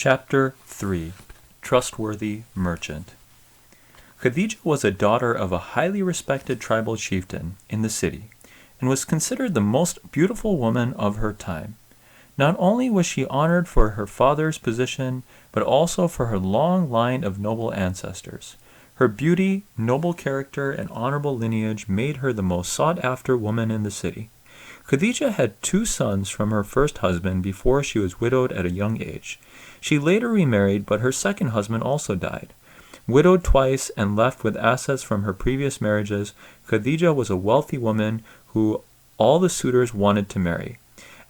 Chapter 3 Trustworthy Merchant. Khadija was a daughter of a highly respected tribal chieftain in the city, and was considered the most beautiful woman of her time. Not only was she honored for her father's position, but also for her long line of noble ancestors. Her beauty, noble character, and honorable lineage made her the most sought-after woman in the city. Khadija had 2 sons from her first husband before she was widowed at a young age. She later remarried, but her second husband also died. Widowed twice and left with assets from her previous marriages, Khadija was a wealthy woman who all the suitors wanted to marry.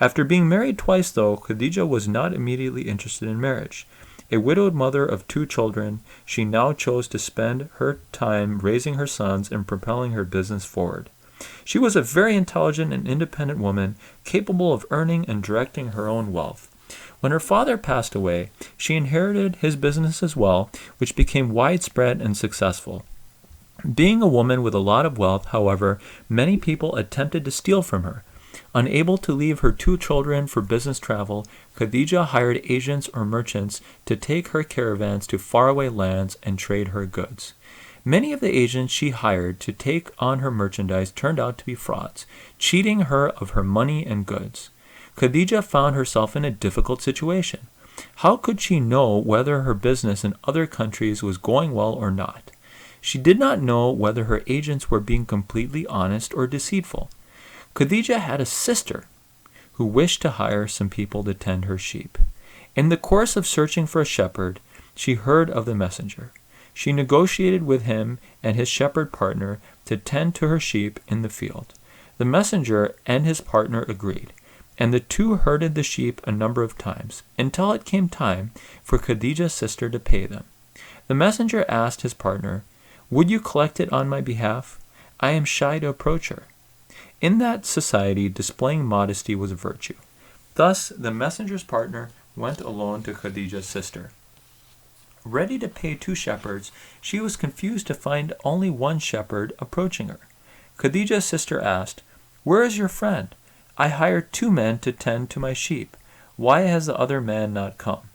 After being married twice, though, Khadija was not immediately interested in marriage. A widowed mother of 2 children, she now chose to spend her time raising her sons and propelling her business forward. She was a very intelligent and independent woman, capable of earning and directing her own wealth. When her father passed away, she inherited his business as well, which became widespread and successful. Being a woman with a lot of wealth, however, many people attempted to steal from her. Unable to leave her 2 children for business travel, Khadija hired agents or merchants to take her caravans to faraway lands and trade her goods. Many of the agents she hired to take on her merchandise turned out to be frauds, cheating her of her money and goods. Khadija found herself in a difficult situation. How could she know whether her business in other countries was going well or not? She did not know whether her agents were being completely honest or deceitful. Khadija had a sister who wished to hire some people to tend her sheep. In the course of searching for a shepherd, she heard of the messenger. She negotiated with him and his shepherd partner to tend to her sheep in the field. The messenger and his partner agreed, and the 2 herded the sheep a number of times, until it came time for Khadija's sister to pay them. The messenger asked his partner, "Would you collect it on my behalf? I am shy to approach her." In that society, displaying modesty was a virtue. Thus, the messenger's partner went alone to Khadija's sister. Ready to pay 2 shepherds, she was confused to find only one shepherd approaching her. Khadija's sister asked, "Where is your friend? I hired 2 men to tend to my sheep. Why has the other man not come?"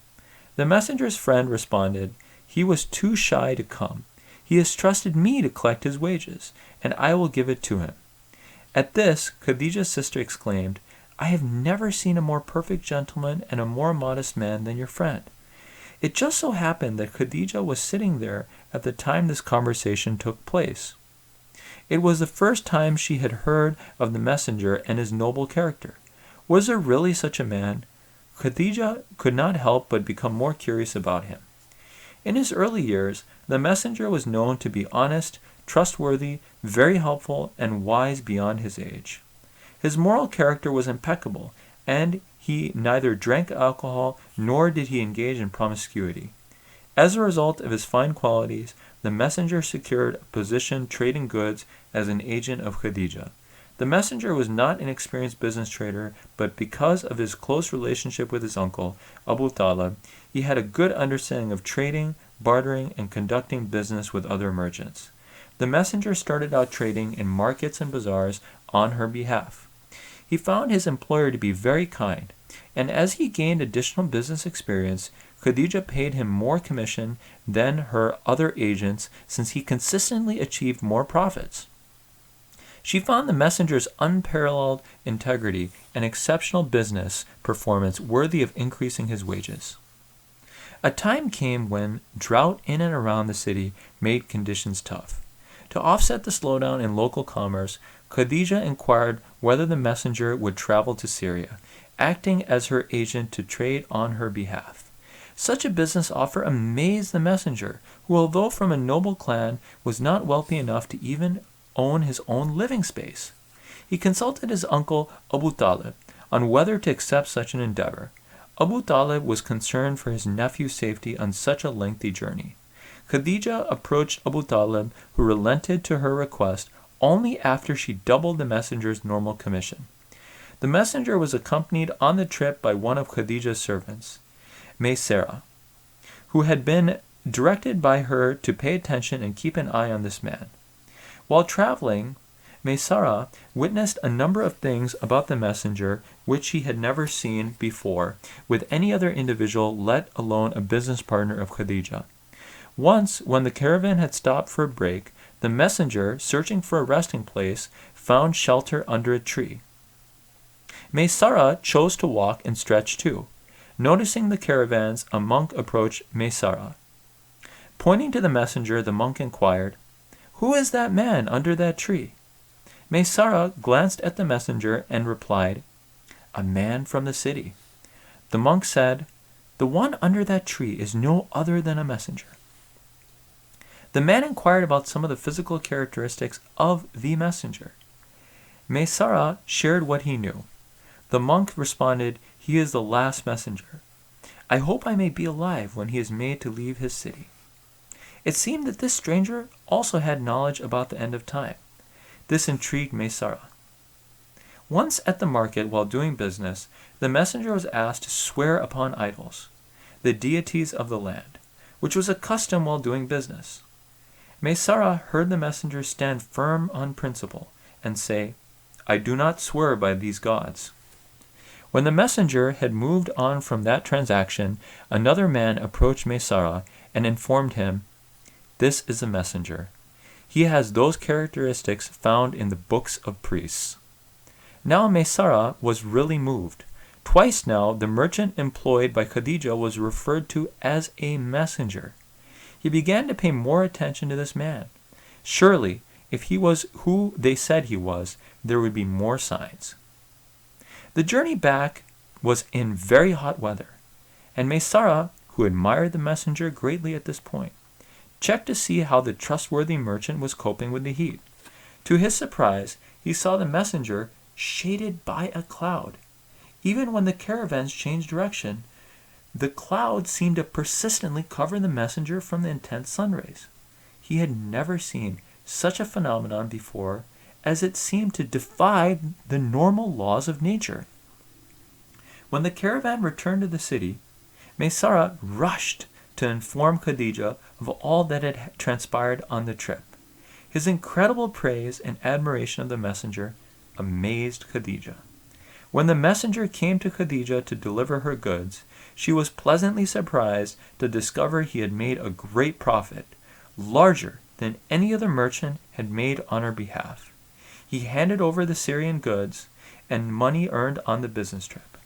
The messenger's friend responded, "He was too shy to come. He has trusted me to collect his wages, and I will give it to him." At this, Khadija's sister exclaimed, "I have never seen a more perfect gentleman and a more modest man than your friend." It just so happened that Khadija was sitting there at the time this conversation took place. It was the first time she had heard of the messenger and his noble character. Was there really such a man? Khadija could not help but become more curious about him. In his early years, the messenger was known to be honest, trustworthy, very helpful, and wise beyond his age. His moral character was impeccable, and he neither drank alcohol nor did he engage in promiscuity. As a result of his fine qualities, the messenger secured a position trading goods as an agent of Khadija. The messenger was not an experienced business trader, but because of his close relationship with his uncle, Abu Talib, he had a good understanding of trading, bartering, and conducting business with other merchants. The messenger started out trading in markets and bazaars on her behalf. He found his employer to be very kind, and as he gained additional business experience, Khadija paid him more commission than her other agents since he consistently achieved more profits. She found the messenger's unparalleled integrity and exceptional business performance worthy of increasing his wages. A time came when drought in and around the city made conditions tough. To offset the slowdown in local commerce, Khadija inquired whether the messenger would travel to Syria, acting as her agent to trade on her behalf. Such a business offer amazed the messenger, who, although from a noble clan, was not wealthy enough to even own his own living space. He consulted his uncle Abu Talib on whether to accept such an endeavor. Abu Talib was concerned for his nephew's safety on such a lengthy journey. Khadija approached Abu Talib, who relented to her request only after she doubled the messenger's normal commission. The messenger was accompanied on the trip by one of Khadija's servants, Maysara, who had been directed by her to pay attention and keep an eye on this man. While traveling, Maysara witnessed a number of things about the messenger which he had never seen before with any other individual, let alone a business partner of Khadija. Once, when the caravan had stopped for a break, the messenger, searching for a resting place, found shelter under a tree. Maysara chose to walk and stretch too. Noticing the caravans, a monk approached Maysara. Pointing to the messenger, the monk inquired, "Who is that man under that tree?" Maysara glanced at the messenger and replied, "A man from the city." The monk said, "The one under that tree is no other than a messenger." The man inquired about some of the physical characteristics of the messenger. Maysara shared what he knew. The monk responded, "He is the last messenger. I hope I may be alive when he is made to leave his city." It seemed that this stranger also had knowledge about the end of time. This intrigued Maysara. Once at the market while doing business, the messenger was asked to swear upon idols, the deities of the land, which was a custom while doing business. Maysara heard the messenger stand firm on principle and say, "I do not swear by these gods." When the messenger had moved on from that transaction, another man approached Maysara and informed him, "This is a messenger. He has those characteristics found in the books of priests." Now Maysara was really moved. Twice now the merchant employed by Khadija was referred to as a messenger. He began to pay more attention to this man. Surely, if he was who they said he was, there would be more signs. The journey back was in very hot weather, and Maysara, who admired the messenger greatly at this point, checked to see how the trustworthy merchant was coping with the heat. To his surprise, he saw the messenger shaded by a cloud. Even when the caravans changed direction, the cloud seemed to persistently cover the messenger from the intense sun rays. He had never seen such a phenomenon before, as it seemed to defy the normal laws of nature. When the caravan returned to the city, Maysara rushed to inform Khadija of all that had transpired on the trip. His incredible praise and admiration of the messenger amazed Khadija. When the messenger came to Khadija to deliver her goods, she was pleasantly surprised to discover he had made a great profit, larger than any other merchant had made on her behalf. He handed over the Syrian goods and money earned on the business trip.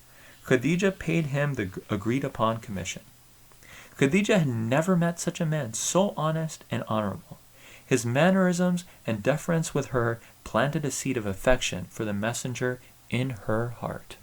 Khadija paid him the agreed-upon commission. Khadija had never met such a man, so honest and honorable. His mannerisms and deference with her planted a seed of affection for the messenger in her heart.